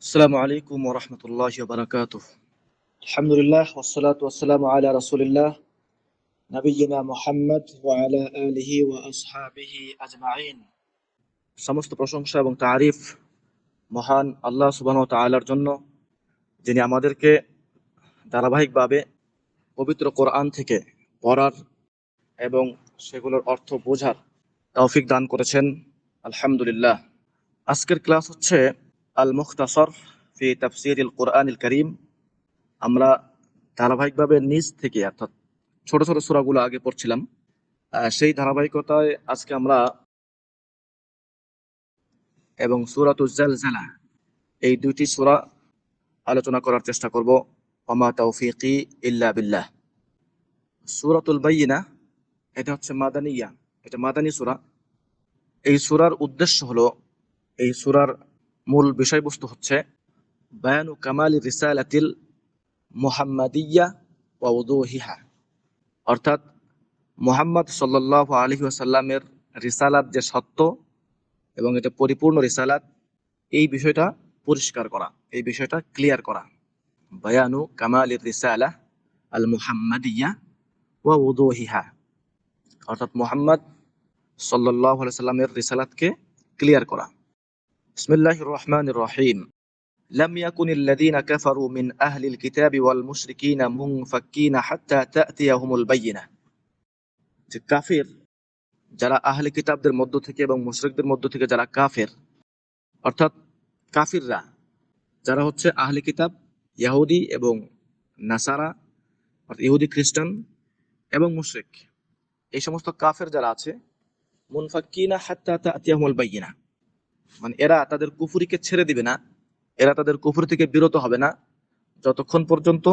আসসালামু আলাইকুম ওয়া রাহমাতুল্লাহি ওয়া বারাকাতুহু। আলহামদুলিল্লাহ ওয়াসসালাতু ওয়াসসালামু আলা রাসূলিল্লাহ নাবিয়্যিনা মুহাম্মদ ওয়া আলা আলিহি ওয়া আসহাবিহি আজমাইন। সমস্ত প্রশংসা এবং তারিফ মহান আল্লাহ সুবহানাহু ওয়া তাআলার জন্য, যিনি আমাদেরকে ধারাবাহিকভাবে পবিত্র কোরআন থেকে পড়ার এবং সেগুলোর অর্থ বোঝার তৌফিক দান করেছেন। আলহামদুলিল্লাহ। আজকের ক্লাস হচ্ছে আল মুখতাসর ফি তাফসিরিল কোরআনিল কারীম। আমরা ধারাবাহিকভাবে নিচ থেকে অর্থাৎ ছোট ছোট সূরাগুলো আগে পড়ছিলাম। সেই ধারাবাহিকতায় আজকে আমরা এবং সূরাতুজ জালজালা এই দুইটি সূরা আলোচনা করার চেষ্টা করব। ওমা তাওফীকি ইল্লা বিল্লাহ। সূরাতুল বাইয়িনা এটা হচ্ছে মাদানিয়া, এটা মাদানী সূরা। এই সূরার উদ্দেশ্য হলো, এই সূরার মূল বিষয়বস্তু হচ্ছে বায়ানু কামালি রিসালাতিল মুহাম্মাদিয়্যা ওয়া উদুহিহা, অর্থাৎ মুহাম্মদ সাল্লাল্লাহু আলাইহি ওয়াসাল্লামের রিসালাত যে সত্য এবং এটা পরিপূর্ণ রিসালাত, এই বিষয়টা পরিষ্কার করা, এই বিষয়টা ক্লিয়ার করা। বায়ানু কামালির রিসালাহ আল মুহাম্মাদিয়্যা ওয়া উদুহিহা, অর্থাৎ মুহাম্মদ সাল্লাল্লাহু আলাইহি সাল্লামের রিসালাতকে ক্লিয়ার করা। বিসমিল্লাহির রহমানির রহিম। লাম ইয়াকুনিল্লাযীনা কাফারু মিন আহলিল কিতাবি ওয়াল মুশরিকিনা মুনফাক্কিনা হাত্তা তা'তিয়াহুমুল বায়্যিনাহ। যে কাফির যারা আহলে কিতাবদের মধ্য থেকে এবং মুশরিকদের মধ্য থেকে যারা কাফের, অর্থাৎ কাফিররা যারা হচ্ছে আহলে কিতাব, ইহুদি এবং নাসারা, অর্থাৎ ইহুদি খ্রিস্টান এবং মুশরিক, এই সমস্ত কাফের যারা আছে, মুনফাক্কিনা হাত্তা তা'তিয়াহুমুল বায়্যিনাহ, মানে এরা তাদের কুফরিকে ছেড়ে দিবে না, এরা তাদের কুফর থেকে বিরত হবে না যতক্ষণ পর্যন্ত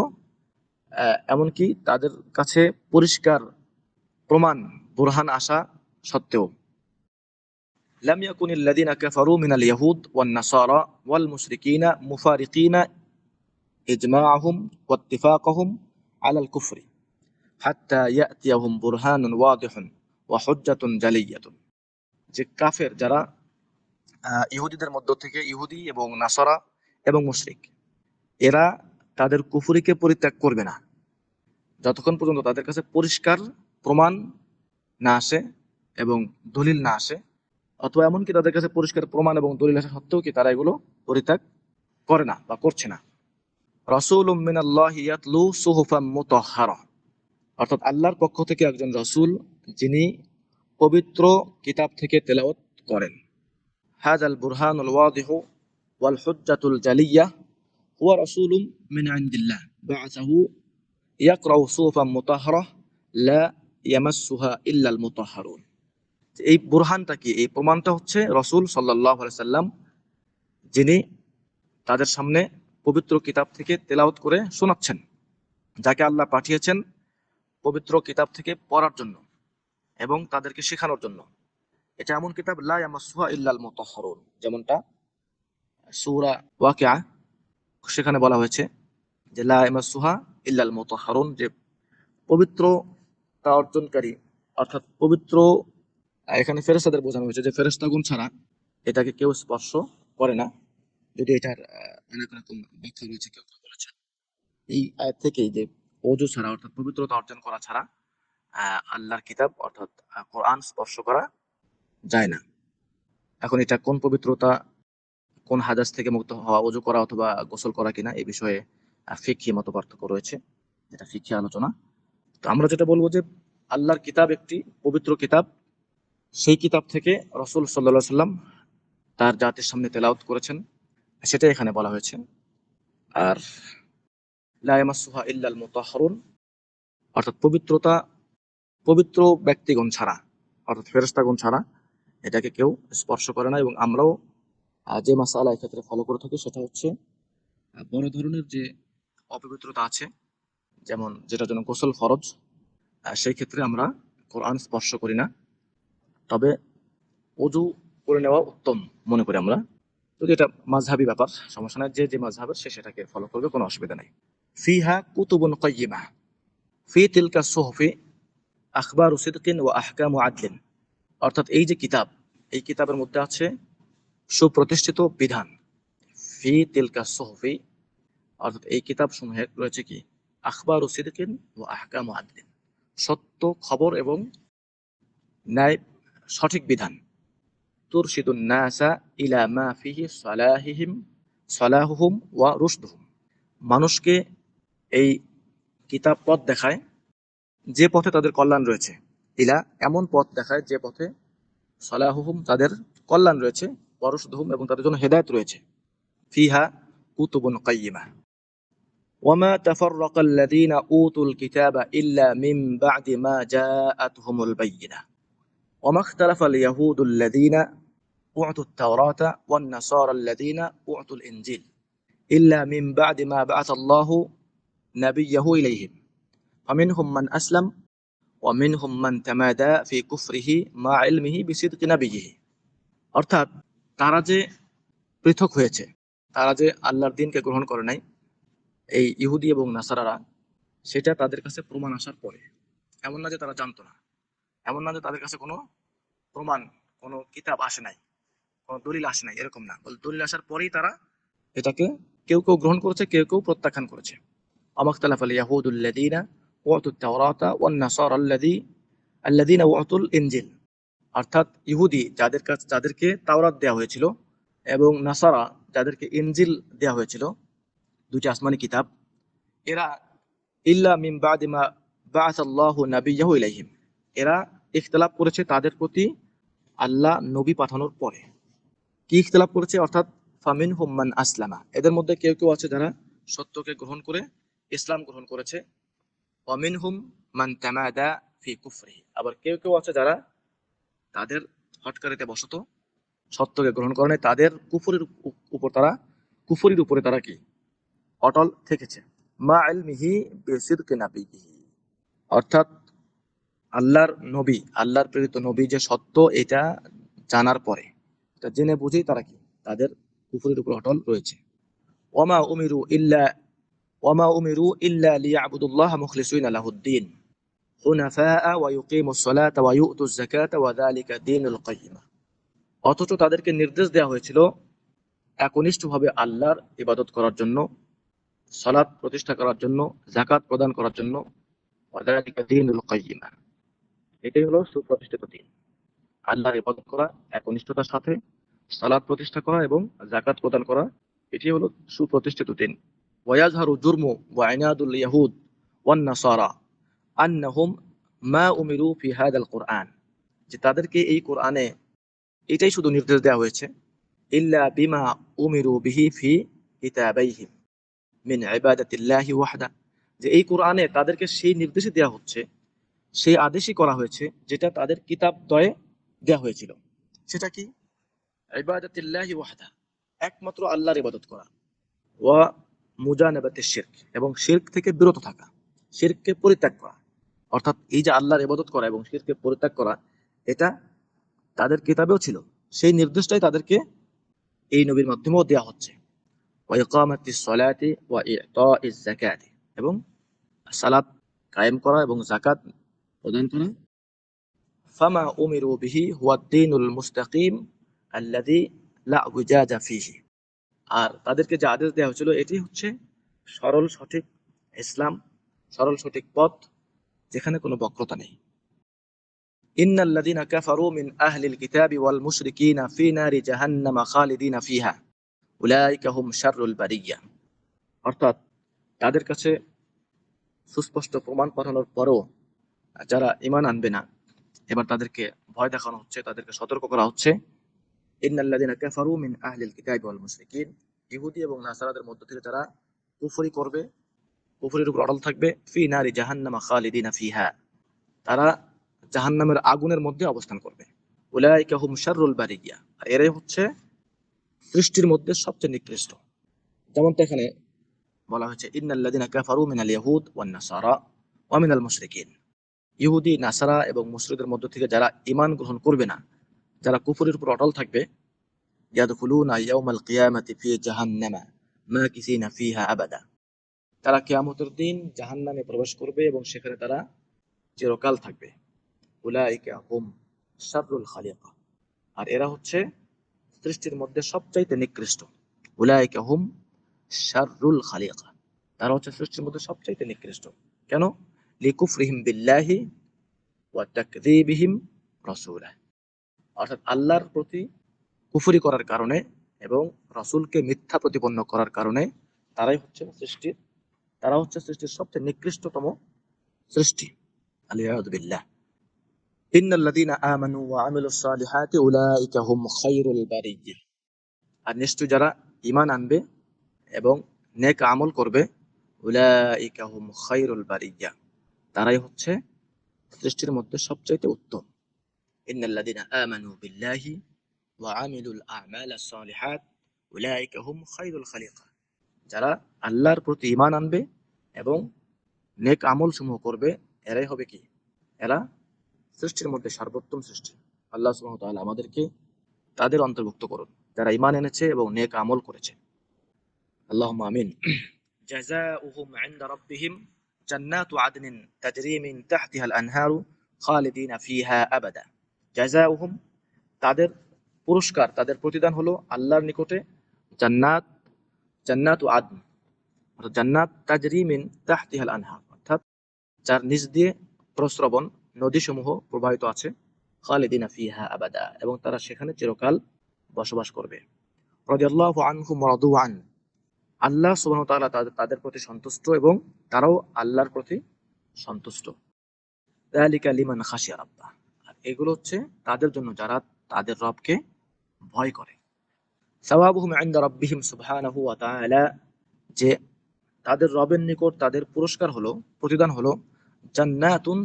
এমনকি তাদের কাছে পরিষ্কার প্রমাণ বুরহান আসা সত্ত্বেও। লাম ইয়াকুনিল্লাযীনা কাফারু মিনাল ইয়াহুদ ওয়ান নাসারা ওয়াল মুশরিকিনা মুফারিকিনা ইজমাআহুম ওয়া ইত্তিফাকাহুম আলাল কুফরি হাত্তা ইয়াতিয়াহুম বুরহানুন ওয়াদিহুন ওয়া হুজ্জাতুন জালিয়াতুন। যে কাফের যারা ইহুদিদের মধ্য থেকে, ইহুদি এবং নাসারা এবং মুশরিক, এরা তাদের কুফরিকে পরিত্যাগ করবে না যতক্ষণ পর্যন্ত তাদের কাছে পরিষ্কার প্রমাণ না আসে এবং দলিল না আসে, অথবা এমনকি তাদের কাছে পরিষ্কার প্রমাণ এবং দলিল আসা সত্ত্বেও কি তারা এগুলো পরিত্যাগ করে না বা করছে না। রাসূলুম মিনাল্লাহি ইয়াতলু সুহুফাম মুতাহহারা, অর্থাৎ আল্লাহর পক্ষ থেকে একজন রাসূল যিনি পবিত্র কিতাব থেকে তেলাওয়াত করেন। হাযাল বুরহানুল ওয়াদিহু ওয়াল হুজ্জাতুল জালিয়্যাহ হুয়া রাসূলুম মিন ইনদিল্লাহ বা'আসাহু ইয়াকরাউ সুহুফাম মুতাহহারা লা ইয়ামাসসুহা ইল্লাল মুতাহহারুন। এই বুরহানটা কি, এই প্রমাণটা হচ্ছে রাসূল সাল্লাল্লাহু আলাইহি সাল্লাম, যিনি তাদের সামনে পবিত্র কিতাব থেকে তেলাওয়াত করে শোনাচ্ছেন, যাকে আল্লাহ পাঠিয়েছেন পবিত্র কিতাব থেকে পড়ার জন্য এবং তাদেরকে শেখানোর জন্য। এটা এমন কিতাব লা ইয়ামাসসুহা ইল্লাল মুতাহহারুন, যেমনটা সূরা ওয়াকিয়া সেখানে বলা হয়েছে যে লা ইয়ামাসসুহা ইল্লাল মুতাহহারুন, যে পবিত্রতা অর্জনকারী, অর্থাৎ পবিত্র, এখানে ফেরেশতাদের বোঝানো হয়েছে যে ফেরেশতাগণ ছাড়া এটাকে কেউ স্পর্শ করে না। যদি এটার অনেক রকম ব্যাখ্যা রয়েছে, কেউ কেউ বলেছেন এই আয়াত থেকেই যে ওযু ছাড়া, অর্থাৎ পবিত্রতা অর্জন করা ছাড়া আল্লাহর কিতাব অর্থাৎ কোরআন স্পর্শ করা যায় না। এখন এটা কোন পবিত্রতা, কোন হাদাস থেকে মুক্ত হওয়া, ওযু করা অথবা গোসল করা কিনা, এই বিষয়ে ফিকহি মত পার্থক্য রয়েছে, যেটা ফিকহি আলোচনা। তো আমরা যেটা বলবো যে আল্লাহর কিতাব একটি পবিত্র কিতাব, সেই কিতাব থেকে রাসূল সাল্লাল্লাহু আলাইহি সাল্লাম তার জাতির সামনে তেলাওয়াত করেছেন, সেটাই এখানে বলা হয়েছে। আর লা ইয়ামাসসুহা ইল্লাল মুতাহহারুন, অর্থাৎ পবিত্রতা, পবিত্র ব্যক্তিগণ ছাড়া, অর্থাৎ ফেরেশতাগণ ছাড়া এটাকে কেউ স্পর্শ করে না। এবং আমরাও যে মাসআলা এক্ষেত্রে ফলো করে থাকি সেটা হচ্ছে বড় ধরনের যে অপবিত্রতা আছে, যেমন যেটার জন্য গোসল ফরজ, সেই ক্ষেত্রে আমরা কোরআন স্পর্শ করি না। তবে ওযু করে নেওয়া উত্তম মনে করি আমরা। যদি এটা মাযহাবী ব্যাপার, সমস্যা নাই, যে যে মাযহাবের সে সেটাকে ফলো করবে, কোনো অসুবিধা নাই। ফিহা কুতুবুন কাইয়্যিমা ফি তিলকা সুহুফি আখবারু সিদকিন ওয়া আহকামু আদলিন, অর্থাৎ এই যে কিতাব, এই কিতাবের মধ্যে আছে সুপ্রতিষ্ঠিত বিধান। ফি তিলকা সুহফি, অর্থাৎ এই কিতাব সমূহে রয়েছে কি আখবারু সিদকিন ওয়া আহকামু আদলিন, সত্য খবর এবং ন্যায় সঠিক বিধান। তুরশিদুন নাসা ইলা মা ফিহি সালাহুহুম ওয়া রুশদুহুম, মানুষকে এই কিতাব পথ দেখায় যে পথে তাদের কল্যাণ রয়েছে। ইলা এমন পথ দেখায় যে পথে সালাহুহুম তাদের কল্যাণ রয়েছে, ওয়া রুশদুহুম এবং তাদের জন্য হেদায়েত রয়েছে। ফিহা কুতুবুন কাইয়্যিমা ওয়ামা তাফাররাকাল্লাযীনা উতুল কিতাবা ইল্লা মিন বা'দি মা জাআতহুমুল বায়্যিনাহ ওয়ামা ইখতালাফাল ইয়াহুদুল্লাযীনা উতুত তাওরাতা ওয়ান নাসারাল্লাযীনা উতুল ইনজিল ইল্লা মিন বা'দি মা বা'আসাল্লাহু নাবিয়্যাহু ইলাইহিম ফামিনহুম মান আসলাম ওয়া মিনহুম মান তামাদা ফি কুফরিহি মা ইলমিহি বিসিদকি নাবিয়্যিহি। অর্থাৎ তারা যে পৃথক হয়েছে, তারা যে আল্লাহর দ্বীনকে গ্রহণ করে নাই, এই ইহুদি এবং নাসারারা, সেটা তাদের কাছে প্রমাণ আসার পরে। এমন না যে তারা জানতো না, এমন না যে তাদের কাছে কোনো প্রমাণ, কোনো কিতাব আসে নাই, কোনো দলিল আসে নাই, এরকম না। দলিল আসার পরেই তারা এটাকে কেউ কেউ গ্রহণ করেছে, কেউ কেউ প্রত্যাখ্যান করেছে। আমাখতালাফাল ইয়াহুদুল্লাযীনা উতুত তাওরাতা ওয়ান নাসারাল্লাযীনা উতুল ইনজিল, অর্থাৎ ইহুদি যাদেরকে তাওরাত দেওয়া হয়েছিল এবং নাসারা যাদেরকে ইনজিল দেওয়া হয়েছিল, দুটি আসমানি কিতাব, এরা ইল্লা মিন বাদি মা বাআসাল্লাহু নাবিয়্যাহু ইলাইহিম, এরা ইখতিলাফ করেছে তাদের প্রতি আল্লাহ নবী পাঠানোর পরে। কি ইখতিলাফ করেছে? অর্থাৎ ফামিনহুম মান আসলামা, এদের মধ্যে কেউ কেউ আছে যারা সত্যকে গ্রহণ করে ইসলাম গ্রহণ করেছে। ওয়া মিনহুম মান তামাদা ফি কুফরিহি, আবার কেউ কেউ আছে যারা তাদের হঠকারিতে বশত সত্যকে গ্রহণ করে নাই, তাদের কুফরির উপরে তারা কি অটল থেকেছে। মা ইলমিহি বিসিদকি নাবিয়্যিহি, অর্থাৎ আল্লাহর নবী, আল্লাহর প্রেরিত নবী যে সত্য, এটা জানার পরে, এটা জেনে বুঝেই তারা কি তাদের কুফরের উপর অটল রয়েছে। ওয়ামা উমিরু ইল্লা ওয়ামা উমিরু ইল্লা লিয়াবুদুল্লাহ মুখলিসিনা লাহুদ্দিন হুনাফাআ ওয়া ইউকিমুস সালাতা ওয়া ইউতুজ যাকাতা ওয়া যালিকা দীনুল কাইয়্যিমা। অথচ তাদেরকে নির্দেশ দেওয়া হয়েছিল একনিষ্ঠভাবে আল্লাহর ইবাদত করার জন্য, সালাত প্রতিষ্ঠা করার জন্য, যাকাত প্রদান করার জন্য। ওয়া যালিকা দীনুল কাইয়্যিমা, এটাই হলো সুপ্রতিষ্ঠিত দিন। আল্লাহর ইবাদত করা একনিষ্ঠতার সাথে, সালাত প্রতিষ্ঠা করা এবং যাকাত প্রদান করা, এটি হলো সুপ্রতিষ্ঠিত দিন। ওয়াজহারু জুরমু ওয়া ইনাদুল ইয়াহুদ ওয়ান নাসারা আন্নাহুম মা উমিরু ফি হাদাল কুরআন, যে তাদেরকে এই কোরআনে এটাই শুধু নির্দেশ দেওয়া হয়েছে, ইল্লা বিমা উমিরু বিহি ফি কিতাবাইহিম মিন ইবাদাতিল্লাহি ওয়াহদা, যে এই কোরআনে তাদেরকে সেই নির্দেশই দেওয়া হচ্ছে, সেই আদেশই করা হয়েছে যেটা তাদের কিতাব দয়ে দেওয়া হয়েছিল। সেটা কি? ইবাদাতিল্লাহি ওয়াহদা, একমাত্র আল্লাহর ইবাদত করা। ওয়া মুজানাবাতিশ শিরক, এবং শিরক থেকে বিরত থাকা, শিরককে পরিত্যাগ করা। অর্থাৎ এই যে আল্লাহর ইবাদত করা এবং শিরককে পরিত্যাগ করা, এটা তাদের কিতাবেও ছিল, সেই নির্দেশটাই তাদেরকে এই নবীর মাধ্যমেও দেওয়া হচ্ছে। ওয়া ইকামাতিস সালাতি ওয়া ইতাইজ যাকাতি, এবং সালাত কায়েম করা এবং যাকাত প্রদান করা। ফামা উমিরু বিহি হুয়া দ্বীনুল মুস্তাকিম আল্লাযী লা উজাজা ফীহি, আর তাদেরকে যে আদেশ দেওয়া হয়েছিল এটি হচ্ছে সরল সঠিক ইসলাম, সরল সঠিক পথ, যেখানে কোনো বক্রতা নেই। ইন্নাল্লাযীনা কাফারু মিন আহলিল কিতাবি ওয়াল মুশরিকিনা ফী নারি জাহান্নামা খালিদিনা ফীহা উলাইকা হুম শাররুল বারিয়্যা, অর্থাৎ তাদের কাছে সুস্পষ্ট প্রমাণ পাঠানোর পরেও যারা ঈমান আনবে না, এবার তাদেরকে ভয় দেখানো হচ্ছে, তাদেরকে সতর্ক করা হচ্ছে। ইন্নাল্লাযীনা কাফারু মিন আহলিল কিতাবি ওয়াল মুশরিকিন, ইহুদি এবং নাসারাদের মধ্য থেকে যারা কুফরি করবে, কুফরির উপর অটল থাকবে, ফি নারি জাহান্নামা খালিদিনা ফিহা, তারা জাহান্নামের আগুনের মধ্যে অবস্থান করবে। উলাইকা হুম শাররুল বারিয়্যা, আর এরাই হচ্ছে সৃষ্টির মধ্যে সবচেয়ে নিকৃষ্ট। যেমনটা এখানে বলা হয়েছে, ইন্নাল্লাযীনা কাফারু মিনাল ইয়াহুদ ওয়ান নাসারা ওয়া মিনাল মুশরিকিন, ইহুদি, নাসারা এবং মুশরিকদের মধ্য থেকে যারা ঈমান গ্রহণ করবে না, যারা কুফরের উপর অটল থাকবে, ইয়াদখুলুনা ইয়াউমাল কিয়ামাতি ফি জাহান্নামা মাকিসিনা ফিহা আবাদা, তারা কিয়ামতের দিন জাহান্নামে প্রবেশ করবে এবং সেখানে তারা চিরকাল থাকবে। উলাইকা হুম শাররুল খালিকা, আর এরা হচ্ছে সৃষ্টির মধ্যে সবচাইতে নিকৃষ্ট। উলাইকা হুম শাররুল খালিকা, তারা হচ্ছে সৃষ্টির মধ্যে সবচাইতে নিকৃষ্ট। কেন? লিকুফরিহিম বিল্লাহি ওয়া তাকযীবিহিম রাসূলাহ, অর্থাৎ আল্লাহর প্রতি কুফরি করার কারণে এবং রাসূলকে মিথ্যা প্রতিপন্ন করার কারণে তারা হচ্ছে সৃষ্টির সবচেয়ে নিকৃষ্টতম সৃষ্টি। আলিয়াযু বিল্লাহ। ইন্নাল্লাযীনা আমানু ওয়া আমিলুস সালিহাতি উলাইকা হুম খায়রুল বারিয়্যা, আর নিশ্চয় যারা ঈমান আনবে এবং নেক আমল করবে, উলাইকা হুম খায়রুল বারিয়্যা, তারাই হচ্ছে সৃষ্টির মধ্যে সবচাইতে উত্তম। ইন্নাল্লাযীনা আমানু বিল্লাহি ওয়া আমিলুল আমালাস সালিহাত উলাইকা হুম খায়রুল খালিকা, যারা আল্লাহর প্রতি ঈমান আনবে এবং নেক আমল সমূহ করবে, এরাই হবে কি? এরা সৃষ্টির মধ্যে সর্বোত্তম সৃষ্টি। আল্লাহ সুবহানাহু ওয়া তাআলা আমাদেরকে তাদের অন্তর্ভুক্ত করুন যারা ঈমান এনেছে এবং নেক আমল করেছে। আল্লাহুম্মা আমিন। জাযাউহুম ইনদা রাব্বিহিম জান্নাতু আদনিন তাজরি মিন তাহতিহাল আনহারু খালিদিনা ফিহা আবাদা। জাযাউহুম, তাদের পুরস্কার, তাদের প্রতিদান হলো আল্লাহর নিকটে জান্নাত, জান্নাতু আদন, অর্থাৎ জান্নাত তাজরি মিন তাহতিহাল আনহার, অর্থাৎ যার নিচ দিয়ে প্রস্রবণ নদীসমূহ প্রবাহিত আছে, খালিদিনা ফিহা আবাদা, এবং তারা সেখানে চিরকাল বসবাস করবে। রাদিয়াল্লাহু আনহুম ওয়া রাদু আন, আল্লাহ সুবহানাহু ওয়া তাআলা তাদের প্রতি সন্তুষ্ট এবং তারাও আল্লাহর প্রতি সন্তুষ্ট। যালিকা লিমান খাশিয়া রাব্বাহ, আর এগুলো হচ্ছে তাদের জন্য যারা তাদের রবকে ভয় করে। সাওয়াবুহুম ইনদা রাব্বিহিম সুবহানাহু ওয়া তাআলা, যে তাদের রবের নিকট তাদের পুরস্কার হলো, প্রতিদান হলো জান্নাতুন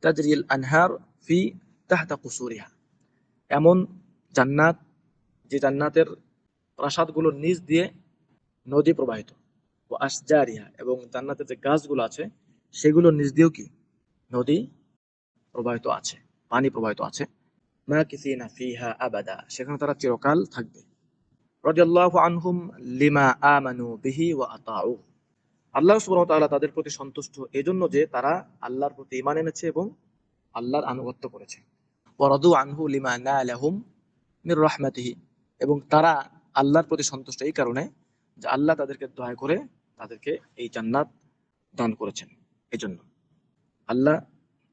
তাজরিল আনহার ফি তাহতা কুসুরিহা, এমন জান্নাত যে জান্নাতের প্রাসাদগুলোর নিচ দিয়ে নদী প্রবাহিত, ও আশজারিহা, এবং জান্নাতের যে গাছগুলো আছে সেগুলোর নিচ দিয়েও কি নদী প্রবাহিত আছে, পানি প্রবাহিত আছে। মাকিসিনা ফিহা আবাদা, সেখানে তারা চিরকাল থাকবে। রাদিয়াল্লাহু আনহুম লিমা আমানু বিহি ওয়া আতাউ, আল্লাহ সুবহানাহু ওয়া তাআলা তাদের প্রতি সন্তুষ্ট এজন্য যে তারা আল্লাহর প্রতি ঈমান এনেছে এবং আল্লাহর আনুগত্য করেছে। ওয়া রাদু আনহু লিমা নালাহুম মির রাহমাতিহি, এবং তারা আল্লাহর প্রতি সন্তুষ্ট এই কারণে যে আল্লাহ তাদেরকে দয়া করে তাদেরকে এই জান্নাত দান করেছেন। এজন্য আল্লাহ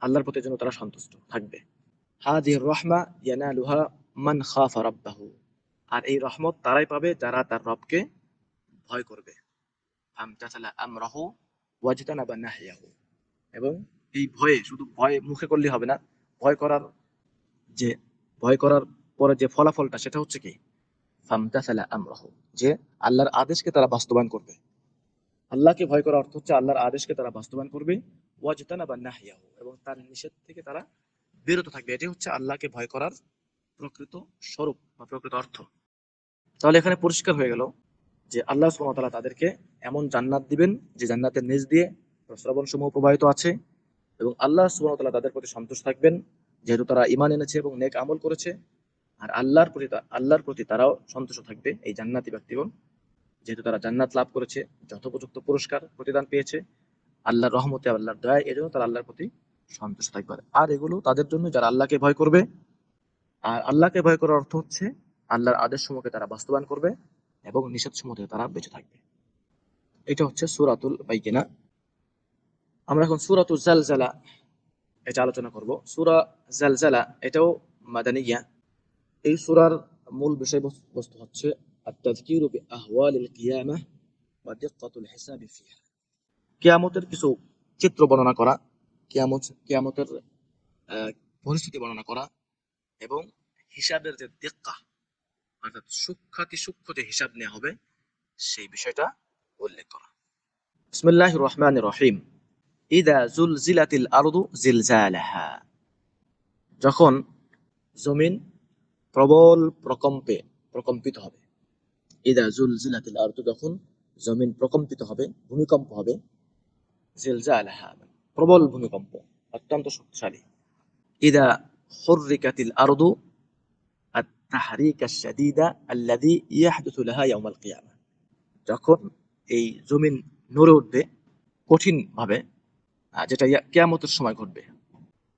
আল্লাহর প্রতি যেন তারা সন্তুষ্ট থাকবে। হাযিহির রাহমা ইয়ানালুহা মান খাফা রাব্বাহু, আর এই রহমত তারাই পাবে যারা তার রবকে ভয় করবে। আমতাসালা আমরাহু ওয়াজতানাবা নাহয়াহু, এবং এই ভয়ে, শুধু ভয় মুখে করলে হবে না, ভয় করার যে ভয় করার পরে যে ফলাফলটা সেটা হচ্ছে কি? ফামতাসালা আমরাহু, যে আল্লাহর আদেশকে তারা বাস্তবায়ন করবে। আল্লাহকে ভয় করার অর্থ হচ্ছে আল্লাহর আদেশকে তারা বাস্তবায়ন করবে, ওয়াজতানাবা নাহয়াহু, এবং তার নিষেধ থেকে তারা বিরত থাকবে। এটাই হচ্ছে আল্লাহকে ভয় করার প্রকৃত স্বরূপ বা প্রকৃত অর্থ। তাহলে এখানে পরিষ্কার হয়ে গেল যে আল্লাহ সুবহানাহু ওয়া তাআলা তাদেরকে এমন জান্নাত দিবেন যে জান্নাতের নিচ দিয়ে প্রস্রবণ সমূহ প্রবাহিত আছে, এবং আল্লাহ সুবহানাহু ওয়া তাআলা তাদের প্রতি সন্তুষ্ট থাকবেন যেহেতু তারা ঈমান এনেছে এবং নেক আমল করেছে। আর আল্লাহর প্রতি তারাও সন্তুষ্ট থাকবে এই জান্নাতি ব্যক্তিগণ, যেহেতু তারা জান্নাত লাভ করেছে, যথোপযুক্ত পুরস্কার প্রতিদান পেয়েছে আল্লাহর রহমতে, আল্লাহর দয়ায়, এজন্য তারা আল্লাহর প্রতি সন্তুষ্ট থাকবে। আর এগুলো তাদের জন্য যারা আল্লাহকে ভয় করবে। আর আল্লাহকে ভয় করার অর্থ হচ্ছে আল্লাহর আদেশ সমূহকে তারা বাস্তবায়ন করবে এবং নিষেধ সমূহ থেকে তারা বেঁচে থাকবে। এটা হচ্ছে সূরাতুল বাইয়িনা। আমরা এখন সূরাতুল জালজালা এটা আলোচনা করব। সূরা জালজালা এটাও মাদানিয়া। এই সূরার মূল বিষয়বস্তু হচ্ছে আত-তাযকিরু বিআহওয়ালিল কিয়ামাহ ওয়া দিক্কাতুল হিসাবি ফিহা, কিয়ামতের কিছু চিত্র বর্ণনা করা, কিয়ামতের পরিস্থিতি বর্ণনা করা, এবং হিসাবের যে দিক্কা, অর্থাৎ সূক্ষ্ম যে হিসাব নেওয়া হবে সেই বিষয়টা উল্লেখ করা। বিসমিল্লাহির রহমানির রহিম। ইদা জুলজিলাতিল আরদু জিলজালাহা, যখন জমিন প্রবল প্রকম্পিত হবে। ইদা জুলজিলাতিল আরদু, যখন জমিন প্রকম্পিত হবে, ভূমিকম্প হবে। জিলজালাহা, প্রবল ভূমিকম্প, অত্যন্ত শক্তিশালী। ইদা হুররিকাতিল আরদু আত-তাহরিকা আশ-শাদীদা আল্লাযী ইয়াহদুসু লাহা ইয়াওমাল কিয়ামাহ, যখন এই জমিন নড়ে উঠবে কঠিন ভাবে, যেটা কিয়ামতের সময় ঘটবে।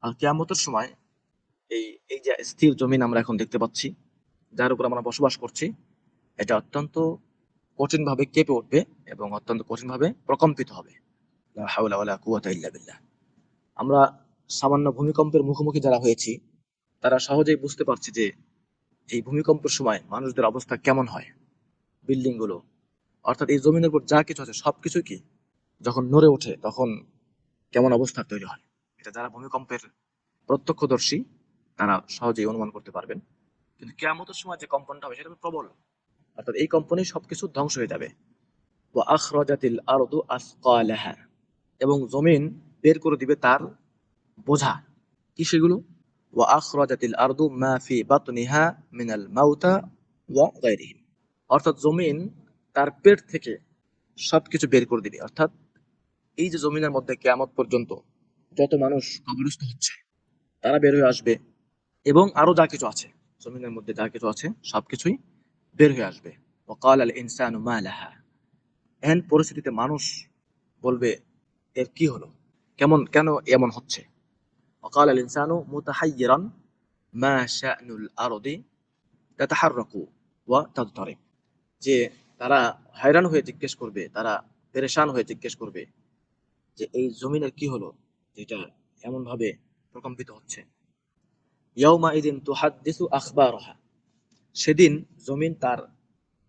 আর কিয়ামতের সময় এই এই যে স্থির জমিন আমরা এখন দেখতে পাচ্ছি, যার উপর আমরা বসবাস করছি, এটা অত্যন্ত কঠিনভাবে কেঁপে উঠবে এবং অত্যন্ত কঠিনভাবে প্রকম্পিত হবে। লা হাওলা ওয়ালা কুওয়াতা ইল্লা বিল্লাহ। আমরা সামান্য ভূমিকম্পের মুখোমুখি যারা হয়েছি তারা সহজেই বুঝতে পারছি যে এই ভূমিকম্পের সময় মানুষদের অবস্থা কেমন হয়। বিল্ডিং গুলো, অর্থাৎ এই জমিনের উপর যা কিছু আছে সবকিছু কি যখন নড়ে ওঠে তখন কেমন অবস্থা তৈরি হয়, এটা যারা ভূমিকম্পের প্রত্যক্ষদর্শী তারা সহজেই অনুমান করতে পারবেন। কিন্তু কিয়ামতের সময় যে কম্পনটা হবে সেটা প্রবল, অর্থাৎ এই কম্পনে সবকিছু ধ্বংস হয়ে যাবে। ওয়া আখরাজাতিল আরদু আসকালাহা, এবং জমিন বের করে দিবে তার বোঝা। কি সেগুলো? ওয়া আখরাজাতিল আরদু মা ফি বাতনিহা মিনাল মাউতা ওয়া গায়রিহিম, অর্থাৎ জমিন তার পেট থেকে সবকিছু বের করে দিবে। অর্থাৎ এই যে জমিনের মধ্যে কিয়ামত পর্যন্ত যত মানুষ কবরস্থ হচ্ছে তারা বের হয়ে আসবে, এবং আরো যা কিছু আছে জমিনের মধ্যে যা কিছু আছে সবকিছুই বের হয়ে আসবে। ওয়াকাল আল ইনসানু মা লাহা, এহেন পরিস্থিতিতে মানুষ বলবে এর কি হলো, কেন এমন হচ্ছে। ওয়াকাল আল ইনসানু মুতাহাইয়িরান মা শা'নুল আরদি তাতাহাররাকু ওয়া তাদতারিব, যে তারা হয়রান হয়ে জিজ্ঞেস করবে, তারা পেরেশান হয়ে জিজ্ঞেস করবে যে এই জমিনের কি হলো, যেটা এমন ভাবে প্রকম্পিত হচ্ছে। ইয়াউমা ইদিন তুহাদ্দিসু আখবারাহা, সেদিন জমিন তার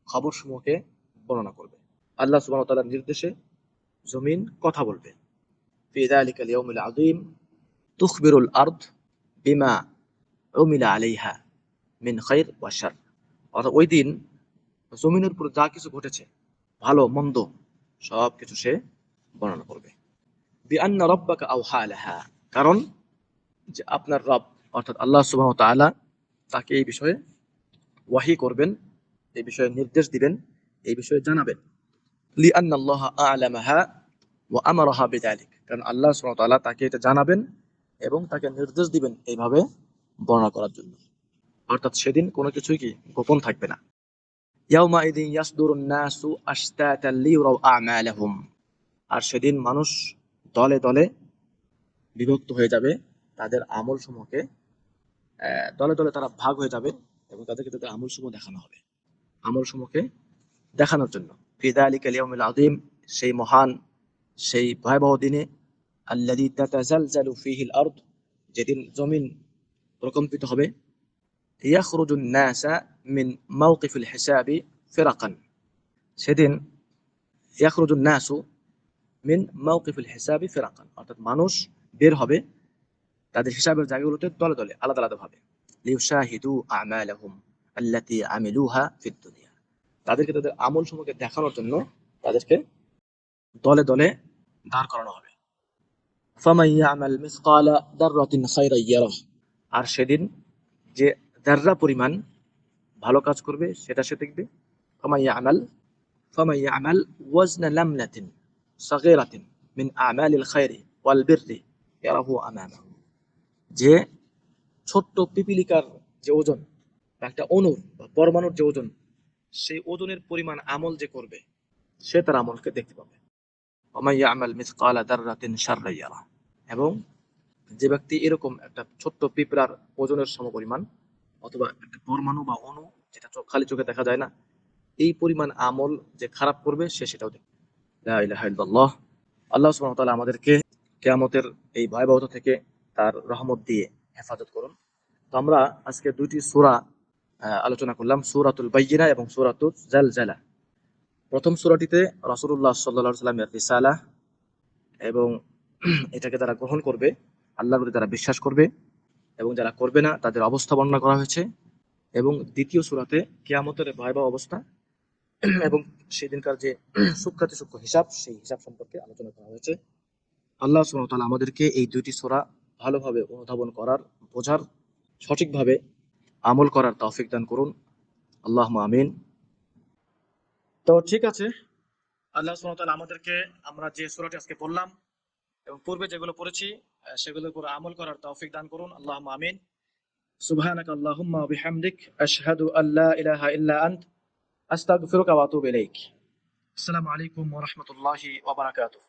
খবর সমূহকে বর্ণনা করবে। আল্লাহ সুবহানাহু ওয়া তাআলার নির্দেশে জমিন কথা বলবে। ফি যালিকাল ইয়াউমিল আযীম তুখবিরুল আরদ বিমা উমিলা আলাইহা মিন খাইর ওয়া শার, অর্থাৎ ওই দিন জমিনের উপর যা কিছু ঘটেছে ভালো মন্দ সব কিছু সে বর্ণনা করবে। বিআন্না রাব্বাকা আওহা লাহা, কারণ যে আপনার রব অর্থাৎ আল্লাহ সুবহানাহু ওয়া তাআলা তাকে এই বিষয়ে ওয়াহি করবেন, এই বিষয়ে নির্দেশ দিবেন, এই বিষয়ে জানাবেন। লিআন্না আল্লাহ আ'লামাহা ওয়া আমারাহা বিযালিক, কারণ আল্লাহ সুবহানাহু ওয়া তাআলা তাকে এটা জানাবেন এবং তাকে নির্দেশ দিবেন এইভাবে বর্ণনা করার জন্য। অর্থাৎ সেদিন কোনো কিছুই কি গোপন থাকবে না। ইয়াউমা ইদিন ইয়াসদুরুন নাসু আশতাতান লিইউরাউ আ'মালাহুম, আর সেদিন মানুষ দলে দলে বিভক্ত হয়ে যাবে, তাদের আমল সমূহকে দলে দলে তারা ভাগ হয়ে যাবে এবং তাদেরকে তাদের আমল সমূহ দেখানো হবে, আমল সমূহকে দেখানোর জন্য। ফি যালিকাল ইয়াউমিল আযীম, সেই মহান সেই ভয়াবহ দিনে, আল্লাযী তাতাজালজালু ফীহিল আরদ, যেদিন জমিন প্রকম্পিত হবে। ইয়াখরুজুন নাসা মিন মাওকিফিল হিসাবি ফিরাকান, সেদিন ইয়াখরুজুন নাসু মিন মাওকিফিল হিসাবি ফিরাকান, অর্থাৎ মানুষ বের হবে তাদের হিসাবের জায়গাগুলোতে দলে দলে আলাদা আলাদা ভাবে। লিউশাহিদু আমালাহুম আল্লাতী আমিলুহা ফিদ দুনিয়া, তাদেরকে তাদের আমল সমূহকে দেখানোর জন্য তাদেরকে দলে দলে দাঁড় করানো হবে। ফামান ইয়ামাল মিসকালা দাররাতিন খায়রান ইয়ারাহ, আর সেদিন যে দাররা পরিমাণ ভালো কাজ করবে সেটা সে দেখবে। ফামান ইয়ামাল ওয়াজনা লামলাতিন সাগীরাতিন মিন আমালিল খায়রি ওয়াল বিররি ইয়ারাহু আমামাহু, যে ছোট্ট পিপিলিকার যে ওজন বা একটা অণুর বা পরমাণুর যে ওজন, সেই ওজনের পরিমাণ আমল যে করবে সে তার আমলকে দেখতে পাবে। ওয়া ইয়ামাল মিসকালা দাররাতিন শাররান ইয়ারা, এবং যে ব্যক্তি এরকম একটা ছোট্ট পিঁপড়ার ওজনের সমপরিমাণ অথবা একটা পরমাণু বা অণু যেটা খালি চোখে দেখা যায় না, এই পরিমাণ আমল যে খারাপ করবে সে সেটাও দেখবে। লা ইলাহা ইল্লাল্লাহ। আল্লাহ সুবহানাহু ওয়া তাআলা আমাদেরকে কিয়ামতের এই ভয়াবহতা থেকে তার রহমত দিয়ে হেফাজত করুন। তো আমরা আজকে দুইটি সূরা আলোচনা করলাম, সূরাতুল বাইয়িনা এবং সূরাতুল জালজালা। প্রথম সূরাটিতে রাসূলুল্লাহ সাল্লাল্লাহু আলাইহি ওয়াসাল্লামের রিসালা এবং এটাকে যারা গ্রহণ করবে, আল্লাহর প্রতি যারা বিশ্বাস করবে, এবং যারা করবে না তাদের অবস্থা বর্ণনা করা হয়েছে। এবং দ্বিতীয় সূরাতে কিয়ামতের ভয়াবহ অবস্থা এবং সেদিনকার যে সূক্ষ্মাতি সূক্ষ্ম হিসাব, সেই হিসাব সম্পর্কে আলোচনা করা হয়েছে। আল্লাহ সুবহানাহু ওয়া তাআলা আমাদেরকে এই দুইটি সূরা ভালোভাবে অনুধাবন করার, বোঝার, সঠিকভাবে আমল করার তৌফিক দান করুন। আল্লাহুম্মা আমিন। তো ঠিক আছে, আল্লাহ সুবহানাহু ওয়া তাআলা আমাদেরকে আমরা যে সূরাটি আজকে পড়লাম এবং পূর্বে যেগুলো পড়েছি সেগুলোর উপর আমল করার তৌফিক দান করুন। আল্লাহুম্মা আমিন। সুবহানাকা আল্লাহুম্মা ওয়া বিহামদিক আশহাদু আল্লা ইলাহা ইল্লা আনত আস্তাগফিরুকা ওয়া আতুবু ইলাইক। আসসালামু আলাইকুম ওয়া রাহমাতুল্লাহি ওয়া বারাকাতুহু।